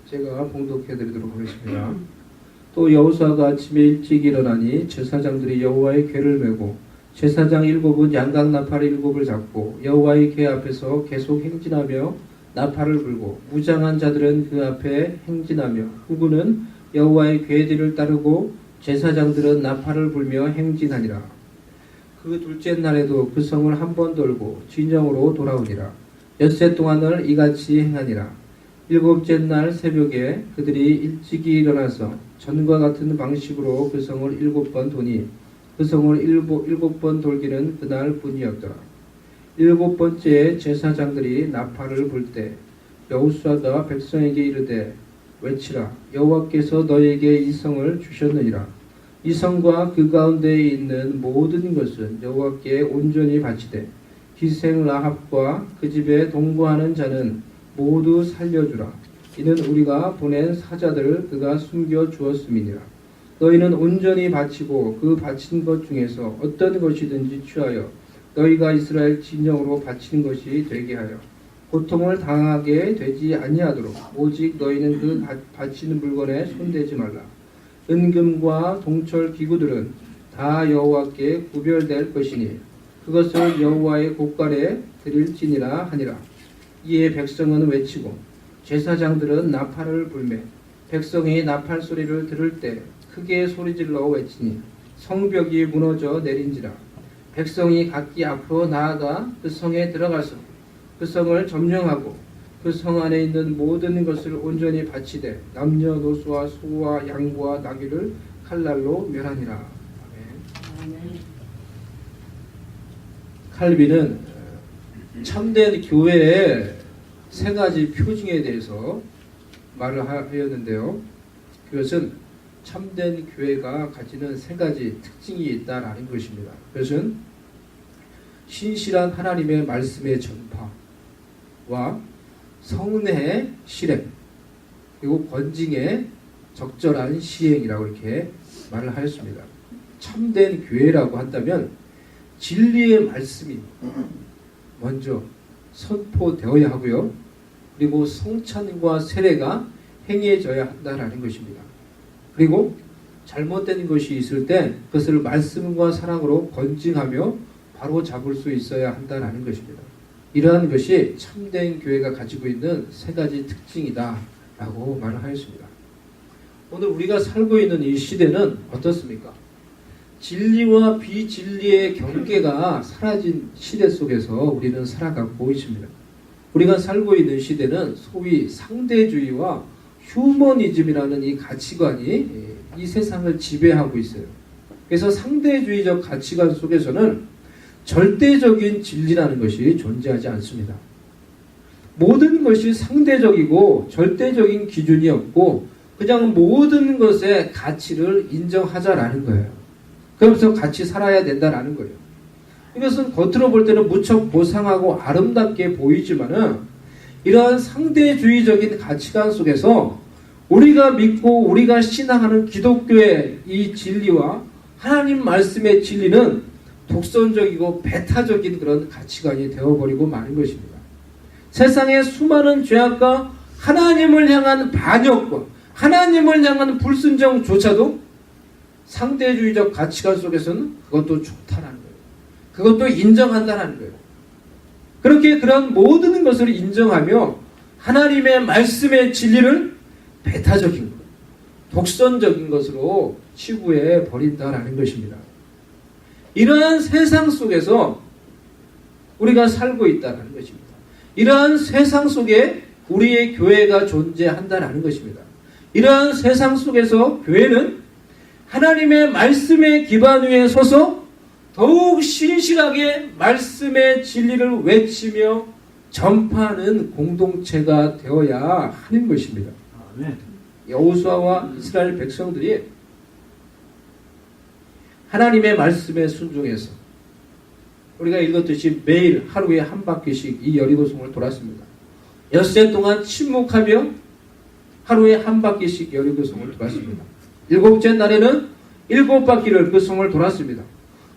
제가 봉독해 드리도록 하겠습니다. 또 여호수아가 아침에 일찍 일어나니 제사장들이 여호와의 궤를 메고 제사장 7은 양각 나팔 7을 잡고 여호와의 궤 앞에서 계속 행진하며 나팔을 불고 무장한 자들은 그 앞에 행진하며 후군은 여호와의 궤 뒤를 따르고 제사장들은 나팔을 불며 행진하니라. 그 둘째 날에도 그 성을 한 번 돌고 진영으로 돌아오니라. 엿새 동안을 이같이 행하니라. 일곱째 날 새벽에 그들이 일찍이 일어나서 전과 같은 방식으로 그 성을 7번 도니 그 성을 일곱 번 돌기는 그날 뿐이었더라. 7번째에 제사장들이 나팔을 불 때 여호수아가 백성에게 이르되 외치라. 여호와께서 너에게 이 성을 주셨느니라. 이 성과 그 가운데에 있는 모든 것은 여호와께 온전히 바치되 기생 라합과 그 집에 동거하는 자는 모두 살려주라. 이는 우리가 보낸 사자들을 그가 숨겨 주었음이니라. 너희는 온전히 바치고 그 바친 것 중에서 어떤 것이든지 취하여 너희가 이스라엘 진영으로 바치는 것이 되게 하여 고통을 당하게 되지 아니하도록 오직 너희는 그 바치는 물건에 손대지 말라. 은금과 동철 기구들은 다 여호와께 구별될 것이니 그것을 여호와의 곳간에 드릴지니라 하니라. 이에 백성은 외치고 제사장들은 나팔을 불매 백성이 나팔 소리를 들을 때 크게 소리질러 외치니 성벽이 무너져 내린지라. 백성이 각기 앞으로 나아가 그 성에 들어가서 그 성을 점령하고 그 성 안에 있는 모든 것을 온전히 바치되 남녀노소와 소와 양과 나귀를 칼날로 멸하니라. 아멘. 칼빈은 참된 교회의 세 가지 표징에 대해서 말을 하였는데요. 그것은 참된 교회가 가지는 세 가지 특징이 있다라는 것입니다. 그것은 신실한 하나님의 말씀의 전파와 성례의 실행 그리고 권징의 적절한 시행이라고 이렇게 말을 하였습니다. 참된 교회라고 한다면 진리의 말씀이 먼저 선포되어야 하고요. 그리고 성찬과 세례가 행해져야 한다라는 것입니다. 그리고 잘못된 것이 있을 때 그것을 말씀과 사랑으로 권징하며 바로 잡을 수 있어야 한다라는 것입니다. 이러한 것이 참된 교회가 가지고 있는 세 가지 특징이다라고 말을 하였습니다. 오늘 우리가 살고 있는 이 시대는 어떻습니까? 진리와 비진리의 경계가 사라진 시대 속에서 우리는 살아가고 있습니다. 우리가 살고 있는 시대는 소위 상대주의와 휴머니즘이라는 이 가치관이 이 세상을 지배하고 있어요. 그래서 상대주의적 가치관 속에서는 절대적인 진리라는 것이 존재하지 않습니다. 모든 것이 상대적이고 절대적인 기준이 없고 그냥 모든 것의 가치를 인정하자라는 거예요. 그러면서 같이 살아야 된다라는 거예요. 이것은 겉으로 볼 때는 무척 고상하고 아름답게 보이지만은 이러한 상대주의적인 가치관 속에서 우리가 믿고 우리가 신앙하는 기독교의 이 진리와 하나님 말씀의 진리는 독선적이고 배타적인 그런 가치관이 되어버리고 마는 것입니다. 세상의 수많은 죄악과 하나님을 향한 반역과 하나님을 향한 불순종조차도 상대주의적 가치관 속에서는 그것도 좋다라는 거예요. 그것도 인정한다라는 거예요. 그렇게 그런 모든 것을 인정하며 하나님의 말씀의 진리를 배타적인 것, 독선적인 것으로 치부해 버린다라는 것입니다. 이러한 세상 속에서 우리가 살고 있다는 것입니다. 이러한 세상 속에 우리의 교회가 존재한다는 것입니다. 이러한 세상 속에서 교회는 하나님의 말씀의 기반 위에 서서 더욱 신실하게 말씀의 진리를 외치며 전파하는 공동체가 되어야 하는 것입니다. 아멘. 여호수아와 이스라엘 백성들이 하나님의 말씀에 순종해서 우리가 읽었듯이 매일 하루에 한 바퀴씩 이 여리고성을 돌았습니다. 엿새 동안 침묵하며 하루에 한 바퀴씩 여리고성을 돌았습니다. 7째 날에는 7바퀴를 그 성을 돌았습니다.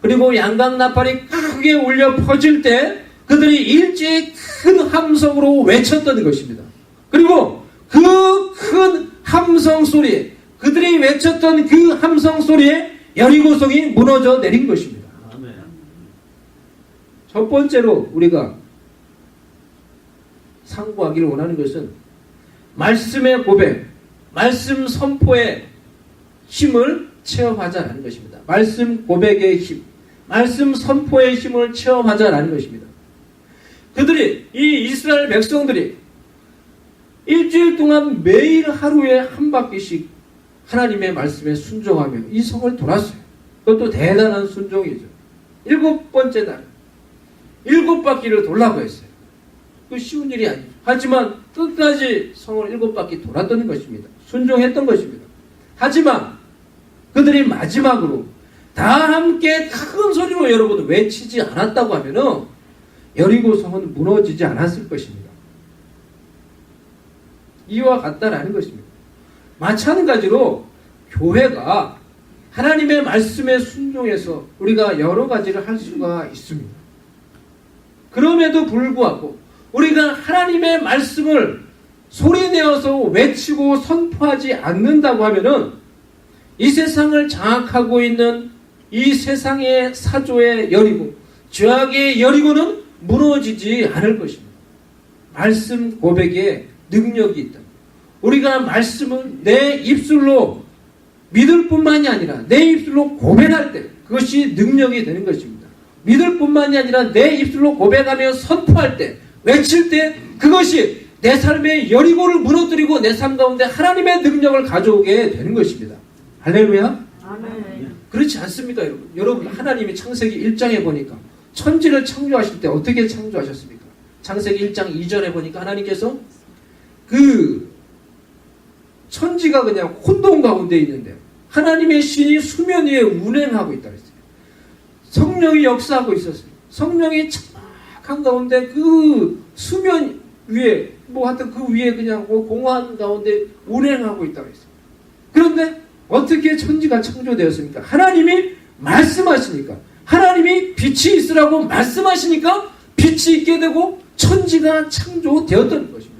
그리고 양각 나팔이 크게 울려 퍼질 때 그들이 일제히 큰 함성으로 외쳤던 것입니다. 그리고 그 큰 함성 소리에, 그들이 외쳤던 그 함성 소리에 여리고성이 무너져 내린 것입니다. 아멘. 첫 번째로 우리가 상고하기를 원하는 것은 말씀의 고백, 말씀 선포의 힘을 체험하자라는 것입니다. 말씀 고백의 힘, 말씀 선포의 힘을 체험하자라는 것입니다. 그들이, 이 이스라엘 백성들이 일주일 동안 매일 하루에 한 바퀴씩 하나님의 말씀에 순종하며 이 성을 돌았어요. 그것도 대단한 순종이죠. 7번째 날 7바퀴를 돌라고 했어요. 그 쉬운 일이 아니죠. 하지만 끝까지 성을 7바퀴 돌았던 것입니다. 순종했던 것입니다. 하지만 그들이 마지막으로 다 함께 큰 소리로 여러분 외치지 않았다고 하면은 여리고 성은 무너지지 않았을 것입니다. 이와 같다라는 것입니다. 마찬가지로 교회가 하나님의 말씀에 순종해서 우리가 여러 가지를 할 수가 있습니다. 그럼에도 불구하고 우리가 하나님의 말씀을 소리내어서 외치고 선포하지 않는다고 하면은 이 세상을 장악하고 있는 이 세상의 사조의 여리고, 죄악의 여리고는 무너지지 않을 것입니다. 말씀 고백에 능력이 있다. 우리가 말씀을 내 입술로 믿을 뿐만이 아니라 내 입술로 고백할 때 그것이 능력이 되는 것입니다. 믿을 뿐만이 아니라 내 입술로 고백하며 선포할 때, 외칠 때 그것이 내 삶의 여리고를 무너뜨리고 내 삶 가운데 하나님의 능력을 가져오게 되는 것입니다. 할렐루야. 아멘. 그렇지 않습니까, 여러분? 여러분, 하나님이 창세기 1장에 보니까 천지를 창조하실 때 어떻게 창조하셨습니까? 창세기 1장 2절에 보니까 하나님께서 그 천지가 그냥 혼돈 가운데 있는데 하나님의 신이 수면 위에 운행하고 있다고 했어요. 성령이 역사하고 있었어요. 성령이 착한 가운데 그 수면 위에 하여튼 그 위에 그냥 공허한 가운데 운행하고 있다고 했어요. 그런데 어떻게 천지가 창조되었습니까? 하나님이 말씀하시니까, 하나님이 빛이 있으라고 말씀하시니까 빛이 있게 되고 천지가 창조되었던 것입니다.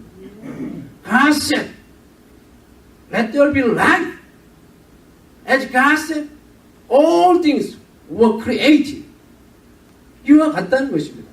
God said, let there be light. As God said, all things were created. 이와 같다는 것입니다.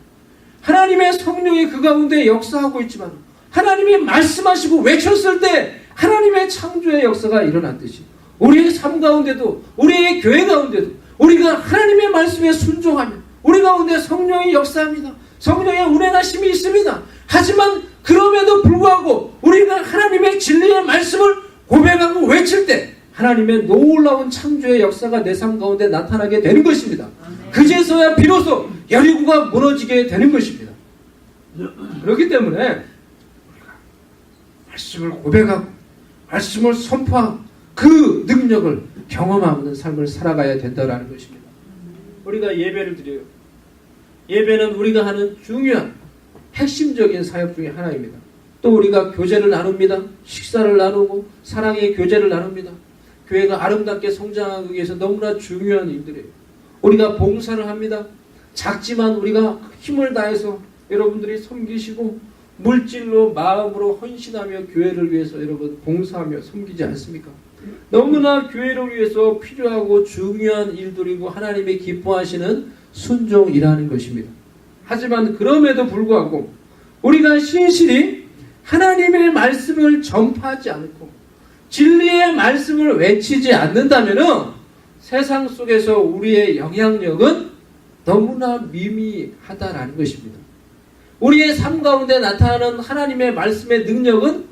하나님의 성령이 그 가운데 역사하고 있지만 하나님이 말씀하시고 외쳤을 때 하나님의 창조의 역사가 일어났듯이 우리의 삶 가운데도, 우리의 교회 가운데도 우리가 하나님의 말씀에 순종하며 우리 가운데 성령이 역사합니다. 성령의 운행하심이 있습니다. 하지만 그럼에도 불구하고 우리가 하나님의 진리의 말씀을 고백하고 외칠 때 하나님의 놀라운 창조의 역사가 내 삶 가운데 나타나게 되는 것입니다. 그제서야 비로소 여리고가 무너지게 되는 것입니다. 그렇기 때문에 말씀을 고백하고 말씀을 선포하고 그 능력을 경험하는 삶을 살아가야 된다는 것입니다. 우리가 예배를 드려요. 예배는 우리가 하는 중요한 핵심적인 사역 중에 하나입니다. 또 우리가 교제를 나눕니다. 식사를 나누고 사랑의 교제를 나눕니다. 교회가 아름답게 성장하기 위해서 너무나 중요한 일들이에요. 우리가 봉사를 합니다. 작지만 우리가 힘을 다해서 여러분들이 섬기시고 물질로 마음으로 헌신하며 교회를 위해서 여러분 봉사하며 섬기지 않습니까? 너무나 교회를 위해서 필요하고 중요한 일들이고 하나님이 기뻐하시는 순종이라는 것입니다. 하지만 그럼에도 불구하고 우리가 신실히 하나님의 말씀을 전파하지 않고 진리의 말씀을 외치지 않는다면 세상 속에서 우리의 영향력은 너무나 미미하다라는 것입니다. 우리의 삶 가운데 나타나는 하나님의 말씀의 능력은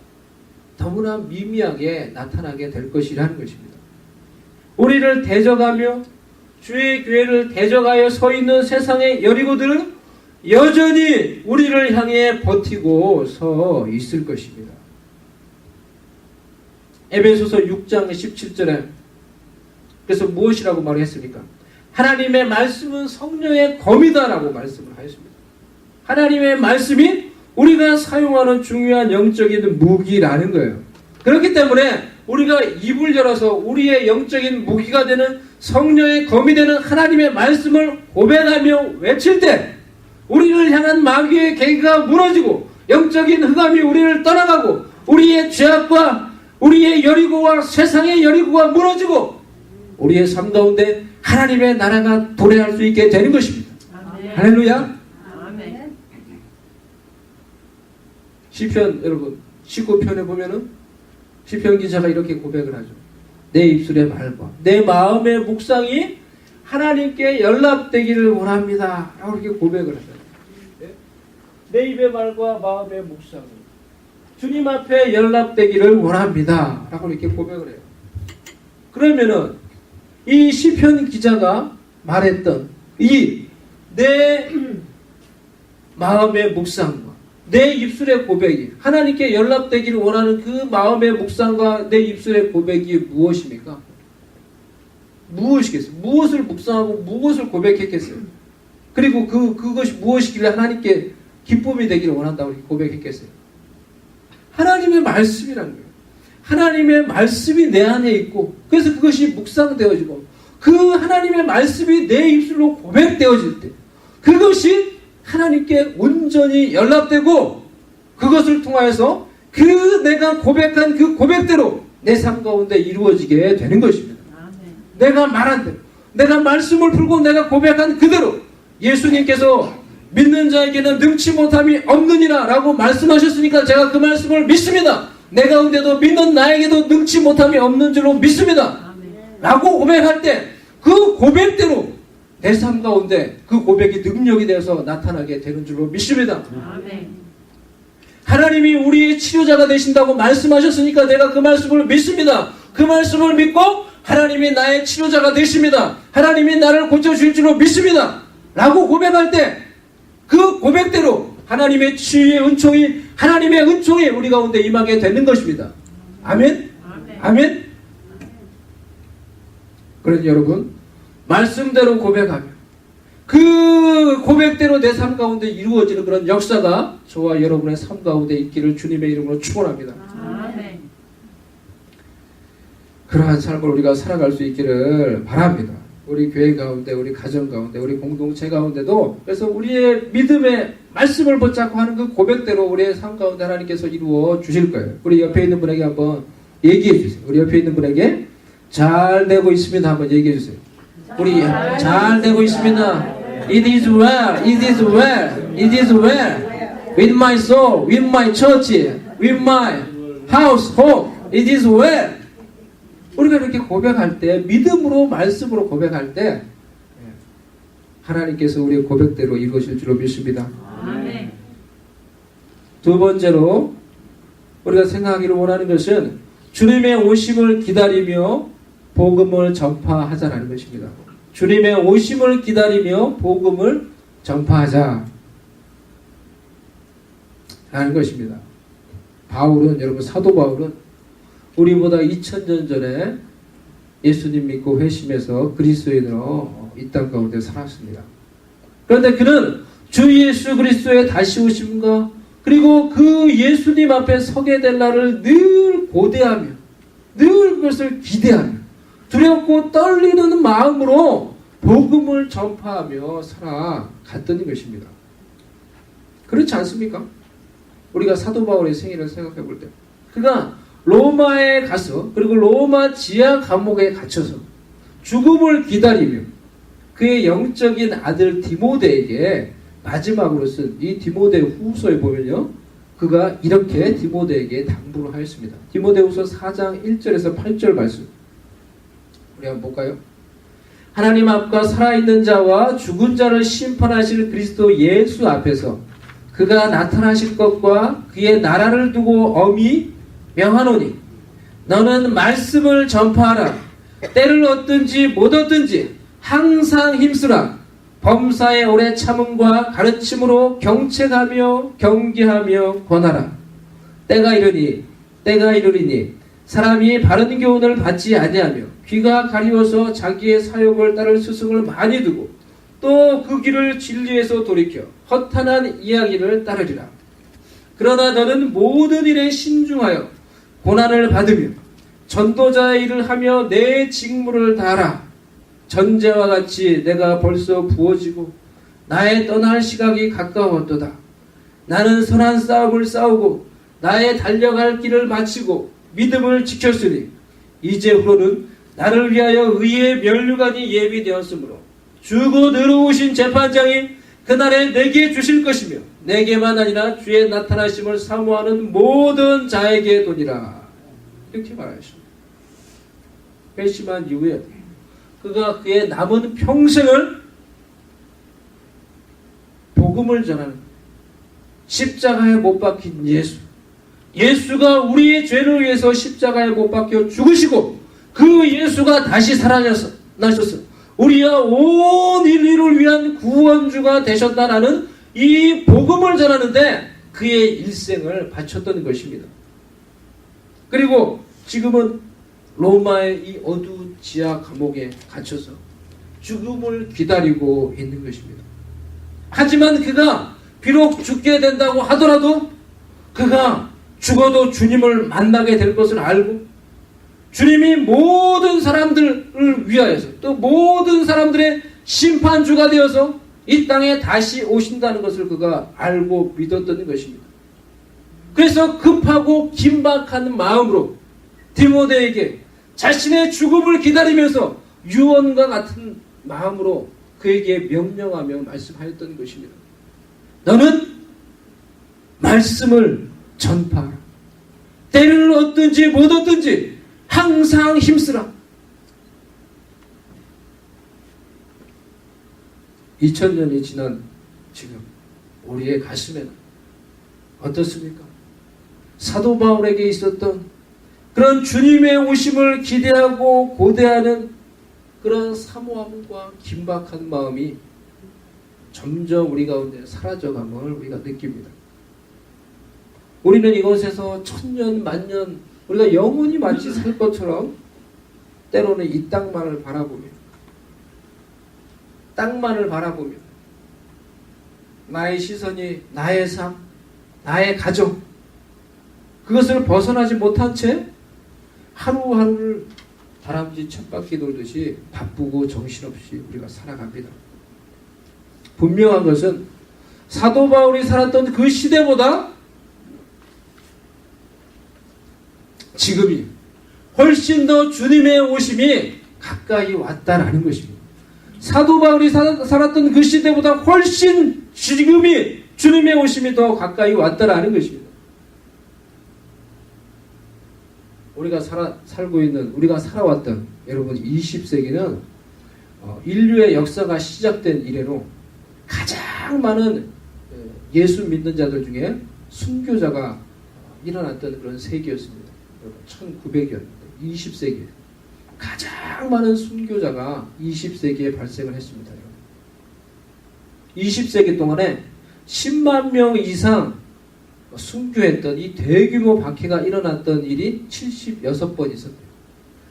너무나 미미하게 나타나게 될 것이라는 것입니다. 우리를 대적하며 주의 교회를 대적하여 서 있는 세상의 여리고들은 여전히 우리를 향해 버티고 서 있을 것입니다. 에베소서 6장 17절에 그래서 무엇이라고 말했습니까? 하나님의 말씀은 성령의 검이다라고 말씀을 하였습니다. 하나님의 말씀이 우리가 사용하는 중요한 영적인 무기라는 거예요. 그렇기 때문에 우리가 입을 열어서 우리의 영적인 무기가 되는 성령의 검이 되는 하나님의 말씀을 고백하며 외칠 때 우리를 향한 마귀의 계기가 무너지고 영적인 흑암이 우리를 떠나가고 우리의 죄악과 우리의 여리고와 세상의 여리고가 무너지고 우리의 삶 가운데 하나님의 나라가 도래할 수 있게 되는 것입니다. 할렐루야. 시편 여러분 19편에 보면은 시편 기자가 이렇게 고백을 하죠. 내 입술의 말과 내 마음의 묵상이 하나님께 연락되기를 원합니다. 라고 이렇게 고백을 하잖아요. 내 입의 말과 마음의 묵상이 주님 앞에 연락되기를 원합니다. 라고 이렇게 고백을 해요. 그러면은 이 시편 기자가 말했던 이 내 마음의 묵상과 내 입술의 고백이 하나님께 연락되기를 원하는 그 마음의 묵상과 내 입술의 고백이 무엇입니까? 무엇이겠어요? 무엇을 묵상하고 무엇을 고백했겠어요? 그리고 그것이 무엇이길래 하나님께 기쁨이 되기를 원한다고 이렇게 고백했겠어요? 하나님의 말씀이라는 거예요. 하나님의 말씀이 내 안에 있고 그래서 그것이 묵상되어지고 그 하나님의 말씀이 내 입술로 고백되어질 때 그것이 하나님께 온전히 연락되고 그것을 통하여서 그 내가 고백한 그 고백대로 내 삶 가운데 이루어지게 되는 것입니다. 내가 말한 대로 내가 말씀을 풀고 내가 고백한 그대로 예수님께서 믿는 자에게는 능치 못함이 없느니라 라고 말씀하셨으니까 제가 그 말씀을 믿습니다. 내 가운데도 믿는 나에게도 능치 못함이 없는 줄로 믿습니다. 라고 고백할 때 그 고백대로 내 삶 가운데 그 고백이 능력이 되어서 나타나게 되는 줄로 믿습니다. 하나님이 우리의 치료자가 되신다고 말씀하셨으니까 내가 그 말씀을 믿습니다. 그 말씀을 믿고 하나님이 나의 치료자가 되십니다. 하나님이 나를 고쳐주실 줄로 믿습니다. 라고 고백할 때 그 고백대로 하나님의 치유의 하나님의 은총이 우리 가운데 임하게 되는 것입니다. 아멘? 아멘? 그래서 여러분 말씀대로 고백하며 그 고백대로 내 삶 가운데 이루어지는 그런 역사가 저와 여러분의 삶 가운데 있기를 주님의 이름으로 축원합니다. 그러한 삶을 우리가 살아갈 수 있기를 바랍니다. 우리 교회 가운데, 우리 가정 가운데, 우리 공동체 가운데도 그래서 우리의 믿음의 말씀을 붙잡고 하는 그 고백대로 우리의 삶 가운데 하나님께서 이루어 주실 거예요. 우리 옆에 있는 분에게 한번 얘기해 주세요. 우리 옆에 있는 분에게 잘 되고 있습니다. 한번 얘기해 주세요. 우리 잘 되고 있습니다. It is well, it is well, it is well with my soul, with my church, with my household. It is well. 우리가 이렇게 고백할 때 믿음으로 말씀으로 고백할 때 하나님께서 우리의 고백대로 이루어질 줄로 믿습니다. 두 번째로 우리가 생각하기를 원하는 것은 주님의 오심을 기다리며 복음을 전파하자라는 것입니다. 주님의 오심을 기다리며 복음을 전파하자 라는 것입니다. 바울은 여러분 사도 바울은 우리보다 2000년 전에 예수님 믿고 회심해서 그리스도인으로 이 땅 가운데 살았습니다. 그런데 그는 주 예수 그리스도의 다시 오심과 그리고 그 예수님 앞에 서게 될 날을 늘 고대하며 늘 그것을 기대하며 두렵고 떨리는 마음으로 복음을 전파하며 살아갔던 것입니다. 그렇지 않습니까? 우리가 사도 바울의 생애를 생각해 볼 때 그가 로마에 가서 그리고 로마 지하 감옥에 갇혀서 죽음을 기다리며 그의 영적인 아들 디모데에게 마지막으로 쓴 이 디모데 후서에 보면요 그가 이렇게 디모데에게 당부를 하였습니다. 디모데 후서 4장 1절에서 8절 말씀 우리 한번 볼까요? 하나님 앞과 살아있는 자와 죽은 자를 심판하실 그리스도 예수 앞에서 그가 나타나실 것과 그의 나라를 두고 엄히 명하노니 너는 말씀을 전파하라. 때를 얻든지 못 얻든지 항상 힘쓰라. 범사의 오래 참음과 가르침으로 경책하며 경계하며 권하라. 때가 이르리니 사람이 바른 교훈을 받지 아니하며 귀가 가리워서 자기의 사욕을 따를 스승을 많이 두고 또 그 길을 진리에서 돌이켜 허탄한 이야기를 따르리라. 그러나 너는 모든 일에 신중하여 고난을 받으며 전도자의 일을 하며 내 직무를 다하라. 전제와 같이 내가 벌써 부어지고 나의 떠날 시각이 가까웠도다. 나는 선한 싸움을 싸우고 나의 달려갈 길을 마치고 믿음을 지켰으니 이제후로는 나를 위하여 의의 면류관이 예비되었으므로 주고 의로우신 재판장이 그날에 내게 주실 것이며 내게만 아니라 주의 나타나심을 사모하는 모든 자에게 도니라. 이렇게 말하셨습니다. 회심한 이후에 그가 그의 남은 평생을 복음을 전하는 십자가에 못 박힌 예수가 우리의 죄를 위해서 십자가에 못 박혀 죽으시고 그 예수가 다시 살아나셔서 우리와 온 인류를 위한 구원주가 되셨다라는 이 복음을 전하는데 그의 일생을 바쳤던 것입니다. 그리고 지금은 로마의 이 어두운 지하 감옥에 갇혀서 죽음을 기다리고 있는 것입니다. 하지만 그가 비록 죽게 된다고 하더라도 그가 죽어도 주님을 만나게 될 것을 알고 주님이 모든 사람들을 위하여서 또 모든 사람들의 심판주가 되어서 이 땅에 다시 오신다는 것을 그가 알고 믿었던 것입니다. 그래서 급하고 긴박한 마음으로 디모데에게 자신의 죽음을 기다리면서 유언과 같은 마음으로 그에게 명령하며 말씀하였던 것입니다. 너는 말씀을 전파하라. 때를 얻든지 못 얻든지 항상 힘쓰라. 2000년이 지난 지금 우리의 가슴에는 어떻습니까? 사도 바울에게 있었던 그런 주님의 오심을 기대하고 고대하는 그런 사모함과 긴박한 마음이 점점 우리 가운데 사라져감을 우리가 느낍니다. 우리는 이곳에서 천년 만년 우리가 영원히 마치 살 것처럼 때로는 이 땅만을 바라보며 나의 시선이 나의 삶, 나의 가정 그것을 벗어나지 못한 채 하루하루를 다람쥐 쳇바퀴 돌듯이 바쁘고 정신없이 우리가 살아갑니다. 분명한 것은 사도 바울이 살았던 그 시대보다 지금이 훨씬 더 주님의 오심이 가까이 왔다라는 것입니다. 사도 바울이 살았던 그 시대보다 훨씬 지금이 주님의 오심이 더 가까이 왔다라는 것입니다. 우리가 우리가 살아왔던 여러분 20세기는 인류의 역사가 시작된 이래로 가장 많은 예수 믿는 자들 중에 순교자가 일어났던 그런 세기였습니다. 1900년대 20세기 가장 많은 순교자가 20세기에 발생을 했습니다. 20세기 동안에 10만 명 이상 순교했던 이 대규모 박해가 일어났던 일이 76번 있었대요.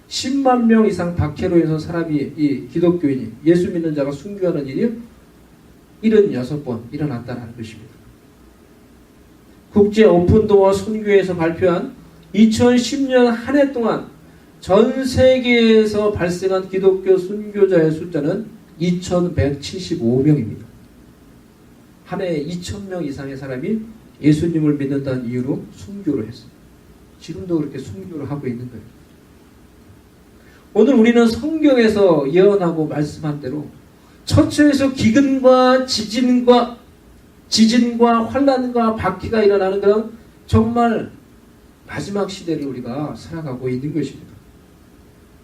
10만 명 이상 박해로 인해서 사람이 이 기독교인이 예수 믿는 자가 순교하는 일이 76번 일어났다는 것입니다. 국제 오픈도어 순교에서 발표한 2010년 한 해 동안 전 세계에서 발생한 기독교 순교자의 숫자는 2175명입니다. 한 해에 2000명 이상의 사람이 예수님을 믿는다는 이유로 순교를 했어요. 지금도 그렇게 순교를 하고 있는 거예요. 오늘 우리는 성경에서 예언하고 말씀한 대로 처처에서 기근과 지진과 환난과 박해가 일어나는 그런 정말 마지막 시대를 우리가 살아가고 있는 것입니다.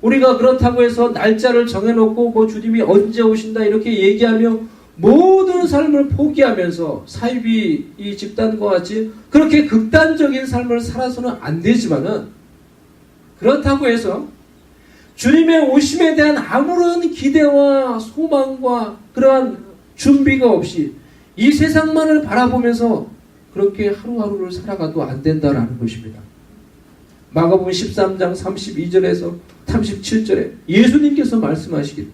우리가 그렇다고 해서 날짜를 정해놓고 주님이 언제 오신다 이렇게 얘기하며 모든 삶을 포기하면서 사이비 이 집단과 같이 그렇게 극단적인 삶을 살아서는 안 되지만은 그렇다고 해서 주님의 오심에 대한 아무런 기대와 소망과 그러한 준비가 없이 이 세상만을 바라보면서 그렇게 하루하루를 살아가도 안 된다라는 것입니다. 마가복음 13장 32절에서 37절에 예수님께서 말씀하시길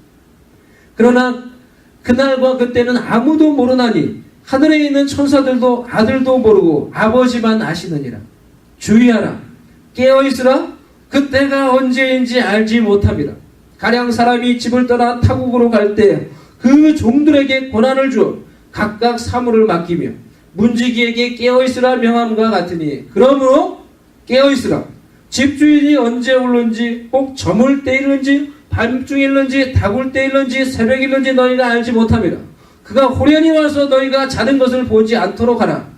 그러나 그날과 그때는 아무도 모르나니 하늘에 있는 천사들도 아들도 모르고 아버지만 아시느니라. 주의하라. 깨어있으라. 그때가 언제인지 알지 못함이라. 가령 사람이 집을 떠나 타국으로 갈 때 그 종들에게 권한을 주어 각각 사물을 맡기며 문지기에게 깨어있으라 명함과 같으니 그러므로 깨어있으라. 집주인이 언제 올는지, 꼭 저물 때일는지, 밤중일는지, 다굴 때일는지, 새벽일는지 너희가 알지 못함이라. 그가 호련히 와서 너희가 자는 것을 보지 않도록 하라.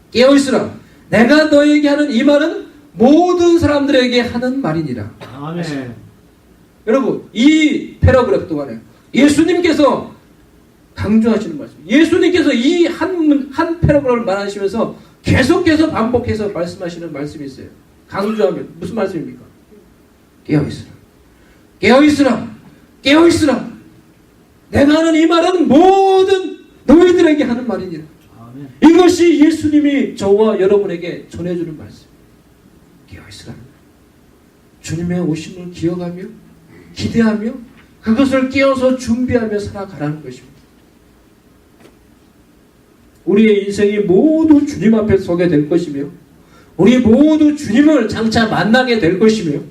깨어있으라. 내가 너희에게 하는 이 말은 모든 사람들에게 하는 말이니라. 아멘. 여러분, 이 패러그래프 동안에 예수님께서 강조하시는 말씀, 예수님께서 이 한 패러그래프를 말하시면서 계속해서 반복해서 말씀하시는 말씀이 있어요. 강조하면 무슨 말씀입니까? 깨어있으라. 깨어있으라. 깨어있으라. 내가 하는 이 말은 모든 너희들에게 하는 말이니라. 아멘. 이것이 예수님이 저와 여러분에게 전해주는 말씀. 깨어있으라. 주님의 오심을 기억하며 기대하며 그것을 깨어서 준비하며 살아가라는 것입니다. 우리의 인생이 모두 주님 앞에 서게 될 것이며 우리 모두 주님을 장차 만나게 될 것이며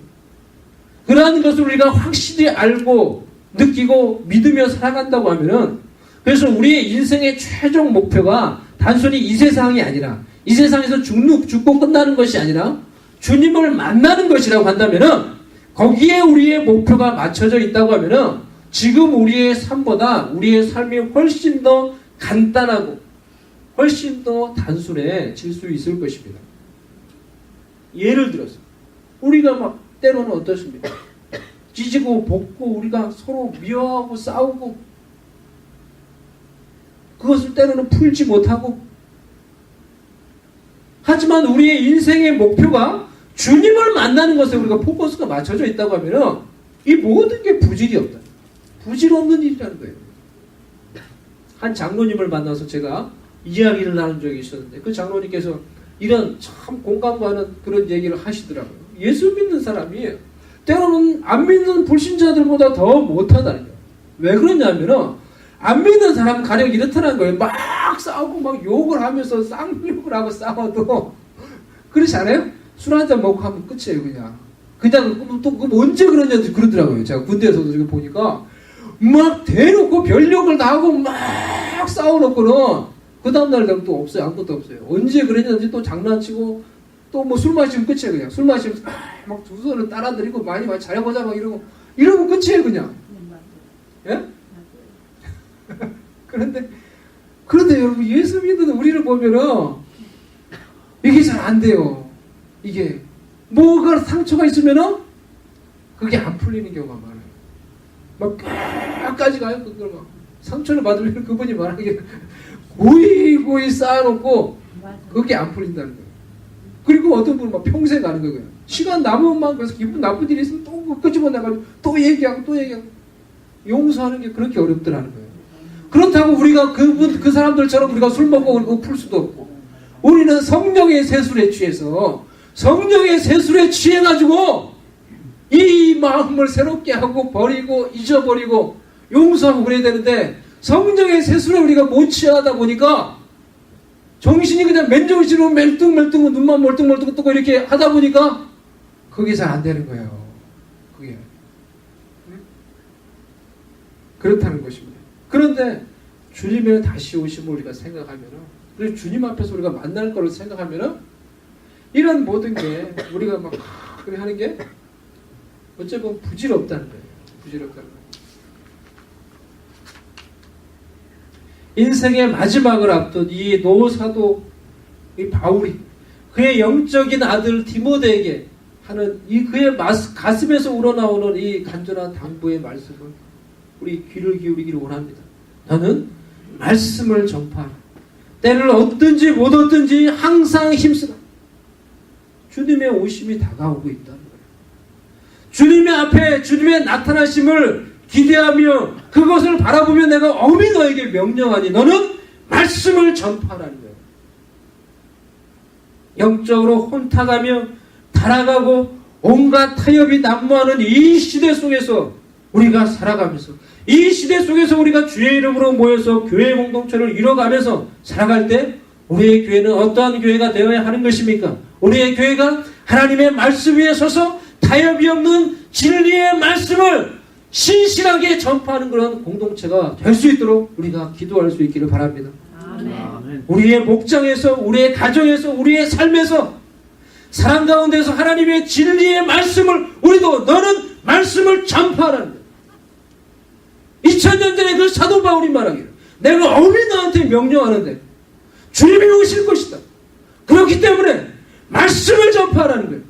그러한 것을 우리가 확실히 알고 느끼고 믿으며 살아간다고 하면은, 그래서 우리의 인생의 최종 목표가 단순히 이 세상이 아니라 이 세상에서 죽고 끝나는 것이 아니라 주님을 만나는 것이라고 한다면은, 거기에 우리의 목표가 맞춰져 있다고 하면은 지금 우리의 삶보다 우리의 삶이 훨씬 더 간단하고 훨씬 더 단순해질 수 있을 것입니다. 예를 들어서 우리가 막 때로는 어떻습니까? 찢고 볶고 우리가 서로 미워하고 싸우고 그것을 때로는 풀지 못하고, 하지만 우리의 인생의 목표가 주님을 만나는 것에 우리가 포커스가 맞춰져 있다고 하면은 이 모든 게 부질이 없다. 부질 없는 일이라는 거예요. 한 장로님을 만나서 제가 이야기를 나눈 적이 있었는데 그 장로님께서 이런 참 공감 가는 그런 얘기를 하시더라고요. 예수 믿는 사람이 때로는 안 믿는 불신자들보다 더 못하다는 거예요. 왜 그러냐면은 안 믿는 사람은 가령 이렇다는 거예요. 막 싸우고 막 욕을 하면서 쌍욕을 하고 싸워도 그렇지 않아요? 술 한잔 먹고 하면 끝이에요. 그냥 또 언제 그러냐 그러더라고요. 제가 군대에서도 지금 보니까 막 대놓고 별욕을 다 하고 막 싸워놓고는 그 다음날 되면 또 없어요. 아무것도 없어요. 언제 그랬는지 또 장난치고 또 뭐 술 마시면 끝이에요. 그냥 술 마시면 막 두 손을 따라드리고 많이 잘해보자 막 이러면 끝이에요. 그냥. 예? 그런데 여러분 예수 믿는 우리를 보면은 이게 잘 안 돼요. 이게 뭐가 상처가 있으면은 그게 안 풀리는 경우가 많아요. 막 끝까지 가요. 그걸 막 상처를 받으면 그분이 말하기에 고이 쌓아놓고 그게 안 풀린다는 거예요. 그리고 어떤 분은 막 평생 가는 거예요. 시간 남은 만큼 그래서 기분 나쁜 일이 있으면 또 끄집어내가지고 또 얘기하고 용서하는 게 그렇게 어렵더라는 거예요. 그렇다고 우리가 그 사람들처럼 우리가 술 먹고 풀 수도 없고, 우리는 성령의 세술에 취해서 성령의 세술에 취해가지고 이 마음을 새롭게 하고 버리고 잊어버리고 용서하고 그래야 되는데, 성령의 세술에 우리가 못 취하다 보니까 정신이 그냥 맨정신으로 멜뚱멜뚱 눈만 멀뚱멀뚱 뜨고 이렇게 하다 보니까 그게 잘 안 되는 거예요. 그게 그렇다는 것입니다. 그런데 주님의 다시 오심을 우리가 생각하면은, 그리고 주님 앞에서 우리가 만날 거를 생각하면은 이런 모든 게 우리가 막 그렇게 하는 게 어찌 보면 부질없다는 거예요. 부질없다는 거예요. 인생의 마지막을 앞둔 이 노사도 이 바울이 그의 영적인 아들 디모데에게 하는 이 그의 가슴에서 우러나오는 이 간절한 당부의 말씀을 우리 귀를 기울이기를 원합니다. 너는 말씀을 전파하라. 때를 얻든지 못 얻든지 항상 힘쓰라. 주님의 오심이 다가오고 있다는 거예요. 주님의 앞에 주님의 나타나심을 기대하며 그것을 바라보며 내가 엄히 너에게 명령하니 너는 말씀을 전파하라는 거예요. 영적으로 혼탁하며 타락하고 온갖 타협이 난무하는 이 시대 속에서 우리가 살아가면서, 이 시대 속에서 우리가 주의 이름으로 모여서 교회 공동체를 이뤄가면서 살아갈 때 우리의 교회는 어떠한 교회가 되어야 하는 것입니까? 우리의 교회가 하나님의 말씀 위에 서서 타협이 없는 진리의 말씀을 신실하게 전파하는 그런 공동체가 될 수 있도록 우리가 기도할 수 있기를 바랍니다. 아멘. 우리의 목장에서, 우리의 가정에서, 우리의 삶에서 사랑 가운데서 하나님의 진리의 말씀을 우리도 너는 말씀을 전파하라는 거예요. 2000년 전에 그 사도 바울이 말하기를 내가 엄히 너한테 명령하는데 주님이 오실 것이다. 그렇기 때문에 말씀을 전파하라는 거예요.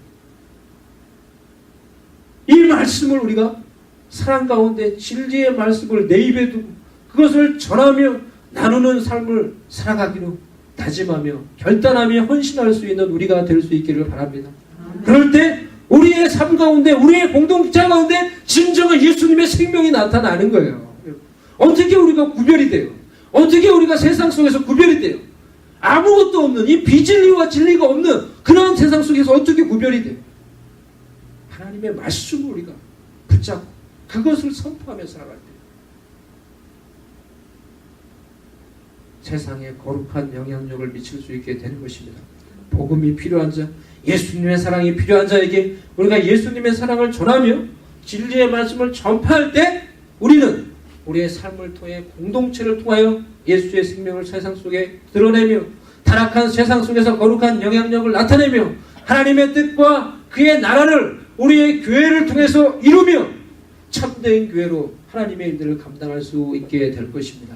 이 말씀을 우리가 사랑 가운데 진리의 말씀을 내 입에 두고 그것을 전하며 나누는 삶을 살아가기로 다짐하며 결단하며 헌신할 수 있는 우리가 될 수 있기를 바랍니다. 그럴 때 우리의 삶 가운데 우리의 공동체 가운데 진정한 예수님의 생명이 나타나는 거예요. 어떻게 우리가 구별이 돼요? 어떻게 우리가 세상 속에서 구별이 돼요? 아무것도 없는 이 비진리와 진리가 없는 그런 세상 속에서 어떻게 구별이 돼요? 하나님의 말씀을 우리가 붙잡고 그것을 선포하며 살아갈 때 세상에 거룩한 영향력을 미칠 수 있게 되는 것입니다. 복음이 필요한 자, 예수님의 사랑이 필요한 자에게 우리가 예수님의 사랑을 전하며 진리의 말씀을 전파할 때 우리는 우리의 삶을 통해 공동체를 통하여 예수의 생명을 세상 속에 드러내며 타락한 세상 속에서 거룩한 영향력을 나타내며 하나님의 뜻과 그의 나라를 우리의 교회를 통해서 이루며 참된 교회로 하나님의 일들을 감당할 수 있게 될 것입니다.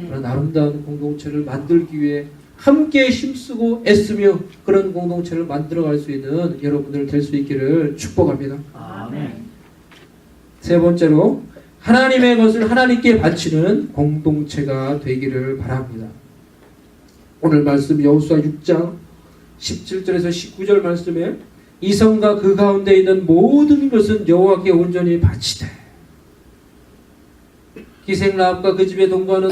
그런 아름다운 공동체를 만들기 위해 함께 힘쓰고 애쓰며 그런 공동체를 만들어갈 수 있는 여러분들 될 수 있기를 축복합니다. 아멘. 세 번째로 하나님의 것을 하나님께 바치는 공동체가 되기를 바랍니다. 오늘 말씀 여호수아 6장 17절에서 19절 말씀에 이 성과 그 가운데 있는 모든 것은 여호와께 온전히 바치되 기생 라합과 그 집에 동거하는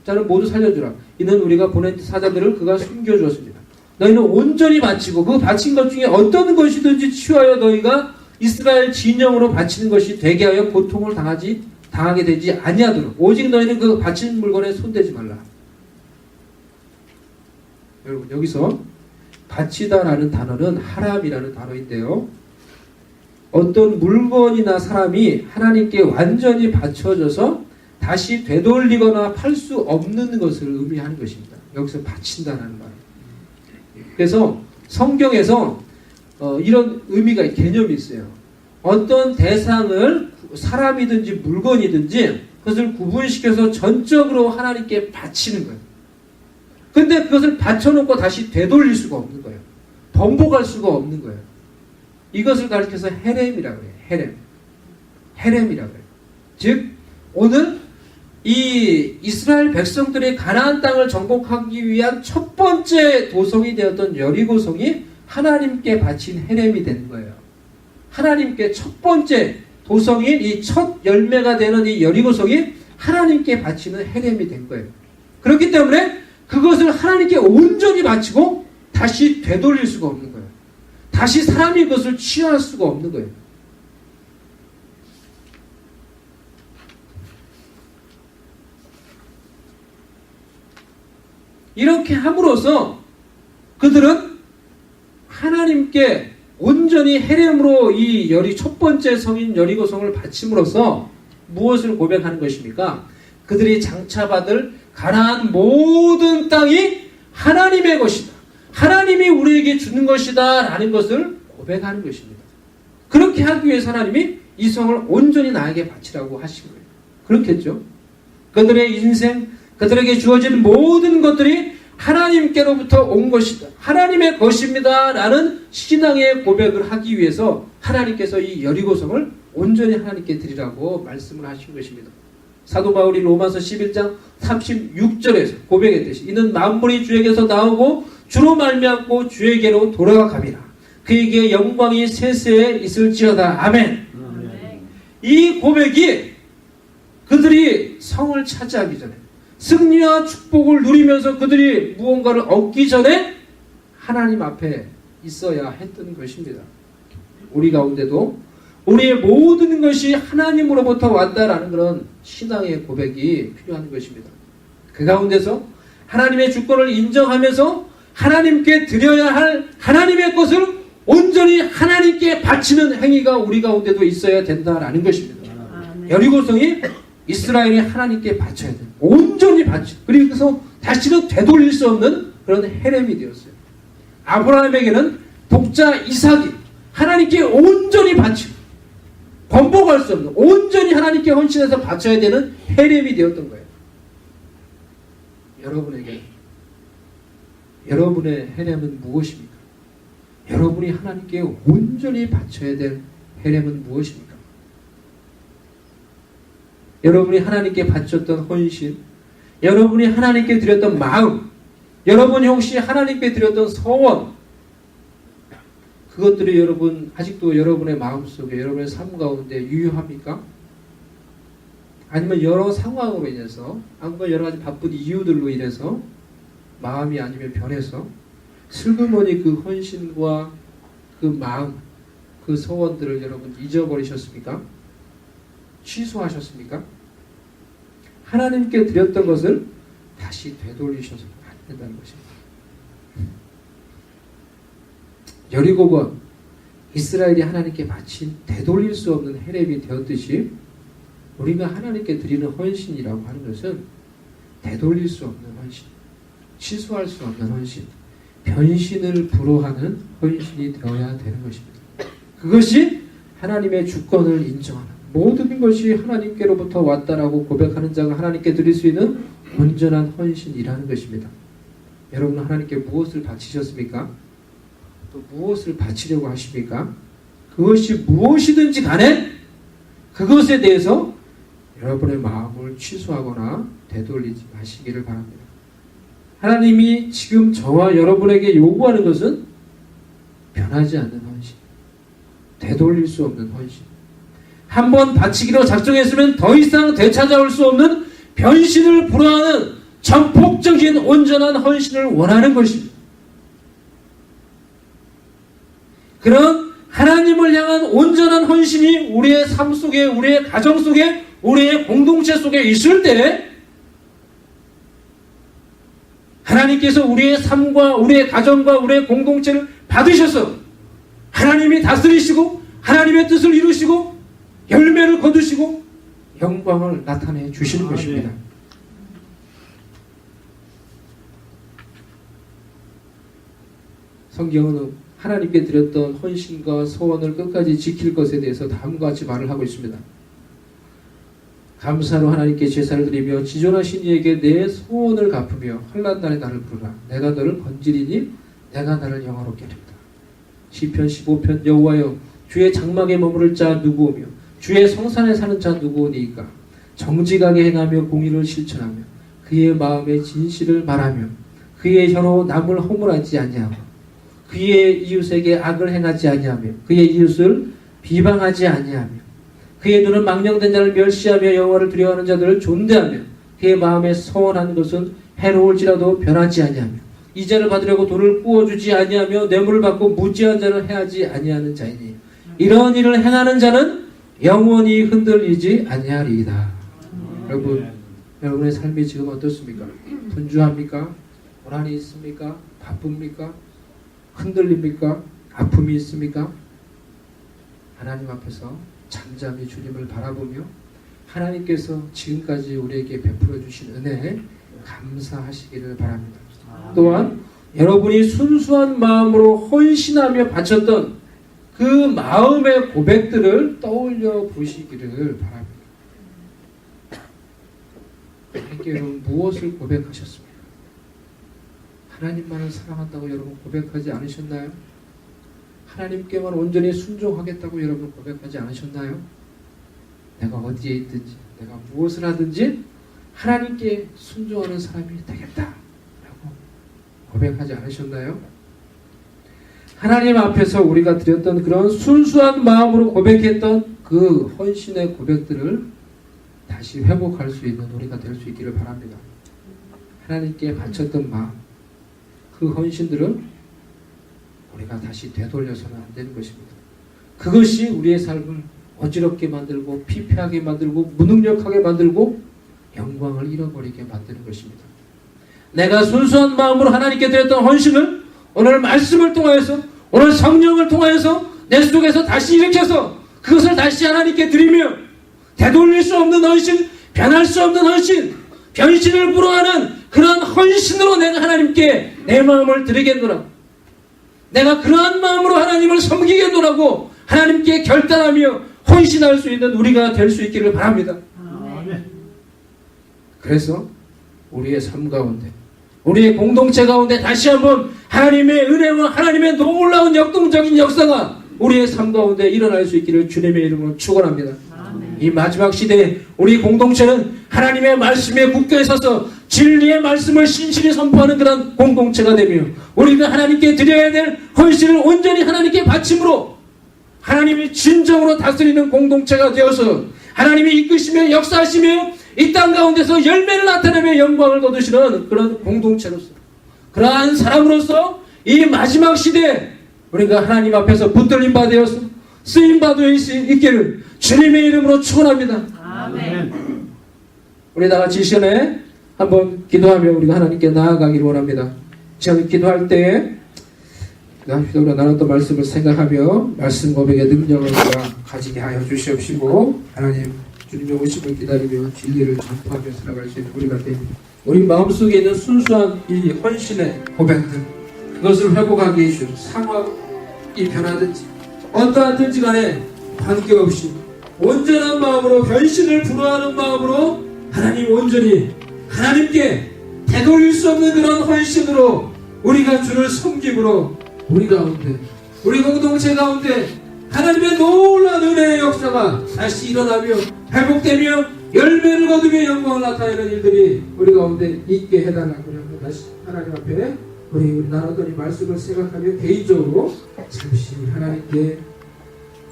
자를 모두 살려주라. 이는 우리가 보낸 사자들을 그가 숨겨주었습니다. 너희는 온전히 바치고 그 바친 것 중에 어떤 것이든지 취하여 너희가 이스라엘 진영으로 바치는 것이 되게 하여 고통을 당하게 되지 아니하도록 오직 너희는 그 바친 물건에 손대지 말라. 여러분 여기서 바치다라는 단어는 하람이라는 단어인데요. 어떤 물건이나 사람이 하나님께 완전히 바쳐져서 다시 되돌리거나 팔 수 없는 것을 의미하는 것입니다. 여기서 바친다는 말이에요. 그래서 성경에서 이런 의미가 개념이 있어요. 어떤 대상을 사람이든지 물건이든지 그것을 구분시켜서 전적으로 하나님께 바치는 거예요. 근데 그것을 바쳐놓고 다시 되돌릴 수가 없는 거예요. 번복할 수가 없는 거예요. 이것을 가리켜서 헤렘이라고 해요. 헤렘이라고 해요. 즉 오늘 이 이스라엘 백성들이 가나안 땅을 정복하기 위한 첫 번째 도성이 되었던 여리고성이 하나님께 바친 헤렘이 된 거예요. 하나님께 첫 번째 도성인 이 첫 열매가 되는 이 여리고성이 하나님께 바치는 헤렘이 된 거예요. 그렇기 때문에 그것을 하나님께 온전히 바치고 다시 되돌릴 수가 없는 거예요. 다시 사람이 그것을 취할 수가 없는 거예요. 이렇게 함으로써 그들은 하나님께 온전히 헤렘으로 이 첫 번째 성인 여리고성을 바침으로써 무엇을 고백하는 것입니까? 그들이 장차받을 가나안 모든 땅이 하나님의 것이다. 하나님이 우리에게 주는 것이다 라는 것을 고백하는 것입니다. 그렇게 하기 위해서 하나님이 이 성을 온전히 나에게 바치라고 하신 거예요. 그렇겠죠? 그들의 인생, 그들에게 주어진 모든 것들이 하나님께로부터 온 것이다. 하나님의 것입니다 라는 신앙의 고백을 하기 위해서 하나님께서 이 여리고성을 온전히 하나님께 드리라고 말씀을 하신 것입니다. 사도 바울이 로마서 11장 36절에서 고백했듯이 이는 만물이 주에게서 나오고 주로 말미암고 주에게로 돌아가감이라. 그에게 영광이 세세에 있을지어다. 아멘. 이 고백이 그들이 성을 차지하기 전에 승리와 축복을 누리면서 그들이 무언가를 얻기 전에 하나님 앞에 있어야 했던 것입니다. 우리 가운데도 우리의 모든 것이 하나님으로부터 왔다라는 그런 신앙의 고백이 필요한 것입니다. 그 가운데서 하나님의 주권을 인정하면서 하나님께 드려야 할 하나님의 것을 온전히 하나님께 바치는 행위가 우리 가운데도 있어야 된다라는 것입니다. 여리고성이 이스라엘이 하나님께 바쳐야 돼요. 온전히 바쳐. 그래서 다시는 되돌릴 수 없는 그런 헤렘이 되었어요. 아브라함에게는 독자 이삭이 하나님께 온전히 바치고 번복할 수 없는 온전히 하나님께 헌신해서 바쳐야 되는 헤렘이 되었던 거예요. 여러분의 헤렘은 무엇입니까? 여러분이 하나님께 온전히 바쳐야 될 헤렘은 무엇입니까? 여러분이 하나님께 바쳤던 헌신, 여러분이 하나님께 드렸던 마음, 여러분이 혹시 하나님께 드렸던 서원, 그것들이 여러분 아직도 여러분의 마음속에 여러분의 삶 가운데 유효합니까? 아니면 여러 상황으로 인해서 아니면 여러 가지 바쁜 이유들로 인해서 마음이 아니면 변해서 슬그머니 그 헌신과 그 마음, 그 소원들을 여러분 잊어버리셨습니까? 취소하셨습니까? 하나님께 드렸던 것을 다시 되돌리셔서 안 된다는 것입니다. 여리고가 이스라엘이 하나님께 바친 되돌릴 수 없는 헤렘이 되었듯이 우리가 하나님께 드리는 헌신이라고 하는 것은 되돌릴 수 없는 헌신, 취소할 수 없는 헌신, 변신을 불허하는 헌신이 되어야 되는 것입니다. 그것이 하나님의 주권을 인정하는 모든 것이 하나님께로부터 왔다라고 고백하는 자가 하나님께 드릴 수 있는 온전한 헌신이라는 것입니다. 여러분 하나님께 무엇을 바치셨습니까? 또 무엇을 바치려고 하십니까? 그것이 무엇이든지 간에 그것에 대해서 여러분의 마음을 취소하거나 되돌리지 마시기를 바랍니다. 하나님이 지금 저와 여러분에게 요구하는 것은 변하지 않는 헌신, 되돌릴 수 없는 헌신, 한번 바치기로 작정했으면 더 이상 되찾아올 수 없는 변신을 불허하는 전폭적인 온전한 헌신을 원하는 것입니다. 그런 하나님을 향한 온전한 헌신이 우리의 삶 속에, 우리의 가정 속에, 우리의 공동체 속에 있을 때 하나님께서 우리의 삶과 우리의 가정과 우리의 공동체를 받으셔서 하나님이 다스리시고 하나님의 뜻을 이루시고 열매를 거두시고 영광을 나타내 주시는 것입니다. 성경은 하나님께 드렸던 헌신과 소원을 끝까지 지킬 것에 대해서 다음과 같이 말을 하고 있습니다. 감사로 하나님께 제사를 드리며 지존하신 이에게 내 소원을 갚으며 환난 날에 나를 부르라. 내가 너를 건지리니 내가 나를 영화롭게 하리라. 시편 15편 여호와여 주의 장막에 머무를 자 누구오며 주의 성산에 사는 자 누구오니이까. 정직하게 행하며 공의를 실천하며 그의 마음에 진실을 말하며 그의 혀로 남을 허물하지 아니하고 그의 이웃에게 악을 행하지 아니하며 그의 이웃을 비방하지 아니하며 그의 눈은 망령된 자를 멸시하며 여호와를 두려워하는 자들을 존대하며 그의 마음에 서원한 것은 해로울지라도 변하지 아니하며 이자를 받으려고 돈을 꾸어주지 아니하며 뇌물을 받고 무지한 자를 해하지 아니하는 자이니 이런 일을 행하는 자는 영원히 흔들리지 아니하리이다. 여러분의 삶이 지금 어떻습니까? 분주합니까? 고난이 있습니까? 바쁩니까? 흔들립니까? 아픔이 있습니까? 하나님 앞에서 잠잠히 주님을 바라보며 하나님께서 지금까지 우리에게 베풀어 주신 은혜에 감사하시기를 바랍니다. 또한 여러분이 순수한 마음으로 헌신하며 바쳤던 그 마음의 고백들을 떠올려 보시기를 바랍니다. 하나님께 여러분 무엇을 고백하셨습니까? 하나님만을 사랑한다고 여러분 고백하지 않으셨나요? 하나님께만 온전히 순종하겠다고 여러분 고백하지 않으셨나요? 내가 어디에 있든지 내가 무엇을 하든지 하나님께 순종하는 사람이 되겠다라고 고백하지 않으셨나요? 하나님 앞에서 우리가 드렸던 그런 순수한 마음으로 고백했던 그 헌신의 고백들을 다시 회복할 수 있는 우리가 될 수 있기를 바랍니다. 하나님께 바쳤던 마음, 그 헌신들을 우리가 다시 되돌려서는 안 되는 것입니다. 그것이 우리의 삶을 어지럽게 만들고 피폐하게 만들고 무능력하게 만들고 영광을 잃어버리게 만드는 것입니다. 내가 순수한 마음으로 하나님께 드렸던 헌신을 오늘 말씀을 통하여서 오늘 성령을 통하여서 내 속에서 다시 일으켜서 그것을 다시 하나님께 드리며 되돌릴 수 없는 헌신, 변할 수 없는 헌신, 변신을 불허하는 그런 헌신으로 내가 하나님께 내 마음을 드리겠노라. 내가 그러한 마음으로 하나님을 섬기겠노라고 하나님께 결단하며 헌신할 수 있는 우리가 될 수 있기를 바랍니다. 그래서 우리의 삶 가운데, 우리의 공동체 가운데 다시 한번 하나님의 은혜와 하나님의 놀라운 역동적인 역사가 우리의 삶 가운데 일어날 수 있기를 주님의 이름으로 축원합니다. 이 마지막 시대에 우리 공동체는 하나님의 말씀에 굳게 서서 진리의 말씀을 신실히 선포하는 그런 공동체가 되며, 우리가 하나님께 드려야 될 헌신을 온전히 하나님께 바침으로 하나님이 진정으로 다스리는 공동체가 되어서 하나님이 이끄시며 역사하시며 이 땅 가운데서 열매를 나타내며 영광을 거두시는 그런 공동체로서, 그러한 사람으로서 이 마지막 시대에 우리가 하나님 앞에서 붙들림 받아서 쓰임 받을 수 있기를 주님의 이름으로 축원합니다. 아멘. 우리 다 같이 이 시간에 한번 기도하며 우리가 하나님께 나아가기를 원합니다. 지금 기도할 때에 우리가 나눴던 말씀을 생각하며 말씀 고백의 능력을 우리가 가지게 하여 주시옵시고, 하나님 주님의 오심을 기다리며 진리를 전파하며 살아갈 수 있는 우리가 됩니다. 우리 마음속에 있는 순수한 이 헌신의 고백들, 그것을 회복하게 해주시고, 상황이 변하든지 어떠하든지 간에 관계없이 온전한 마음으로 변신을 불허하는 마음으로 하나님 온전히 하나님께 되돌릴 수 없는 그런 헌신으로 우리가 주를 섬김으로 우리 가운데, 우리 공동체 가운데 하나님의 놀라운 은혜의 역사가 다시 일어나며 회복되며 열매를 거두며 영광을 나타내는 일들이 우리 가운데 있게 해달라고 합니다. 다시 하나님 앞에 우리 나눴던 이 말씀을 생각하며 개인적으로 잠시 하나님께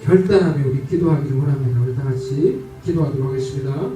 결단하며 우리 기도하기를 원합니다. 우리 다 같이 기도하도록 하겠습니다.